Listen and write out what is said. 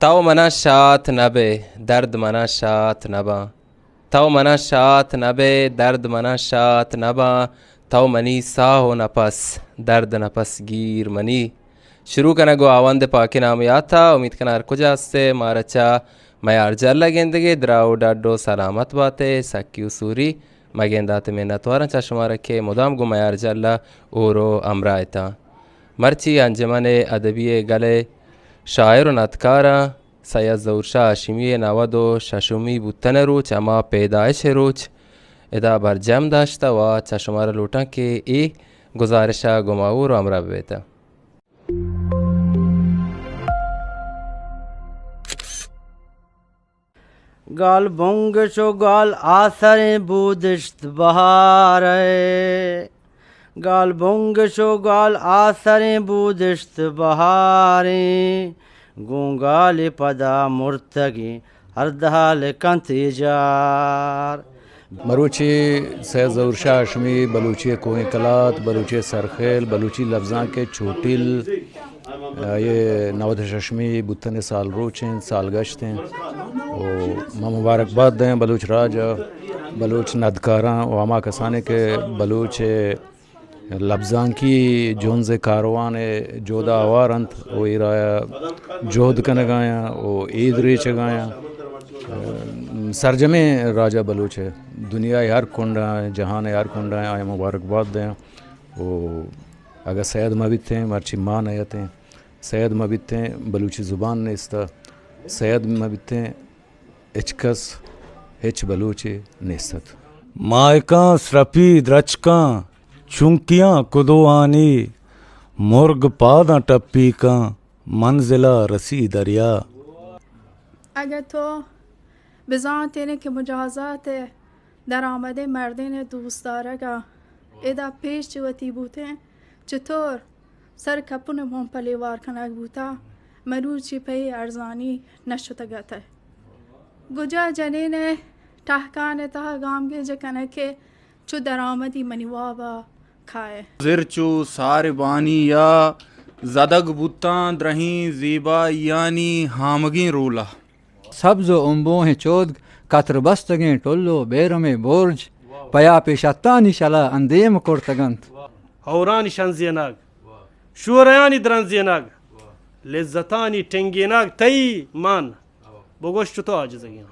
تو منا شات نبه درد منا شات نبا. تو منا شات نبه درد منا شات نبا. تو منی ساه و نفس درد نفس گیر منی. शुरू करना गो आवांदे पाके नाम याता उम्मीद करना हर कुछ आस्ते मारचा मैं अर्जल लगेंदे द्राउ डाडो सलामत बाते सक्की उसूरी मगेंदाते में नतवारा चश्मा रखे मुदाम गो मैं अर्जल ओरो अमरायता मर्ची अंजमने अदबिये गले शायर व नतकारा सैयद ज़हूर शाह हाशिमी नवदो शशुमी बुतने रोच अमा पैदाइश रोच इदा बरजम दाश्ता व चश्मारा लूटा के ए गुजारिशा गुमाऊर अमरा बेता गाल बोंग शो गाल आसरे बूदिश्त बहारे गाल बोंग शो गाल आसरे बूदिश्त बहारे गूंगाल पदा मुर्तगी हरदाल कंतिजार मरूची सैयद ज़हूर शाह हाशमी बलूची कोहे कलात बलूची सरखेल बलूची लफ्ज़ां के छोटिल ये नवद शशमी बुतने साल रोचें साल गश्तें और मुबारकबाद दें बलूच राज बलूच नदकारा और हमा कसाने के बलूच लफ्ज़ां की जोनज़े कारवान जोदा आवारंत वो इराया जोध कन गाया वो ईद रीच गाया सरजमे राजा बलूच है दुनिया यार कुंडा जहान यार कुंडा आए मुबारकबाद दें वो अगर सैयद मबित हैं मर्ची माँ नयत हैं सैयद मबित हैं बलूची ज़ुबान ने इसता सैयद मबित हैं इचकस हिच बलूची नेस्तत मायका स्रपी द्रचका चुंकियाँ कुदोआनी मुर्ग पादा टप्पी का मंजिला रसी दरिया अगर तो बिजाते ने के मुजाजात در آمده مردین دوست دارگا ادا پیش چوتی بوته چطور سر کپون مونپلی وار کنگ بوتا مروچی پی ارزانی نشوتا گته گجا جنین تحکان تا گامگه جکنه که چو در آمدی منیوابا کھائے زرچو ساربانی یا زدگ بوتان درہیں زیبا یعنی ہامگیں رولا سبز و انبوہ چود کتر بستگیں ٹولو بیرم برج پیا پیشتانی شلا اندیم کرتگند هورانی شنزیناگ شورایانی درنزیناگ لذتانی تنگیناگ تی من بگوش تو عاجزگین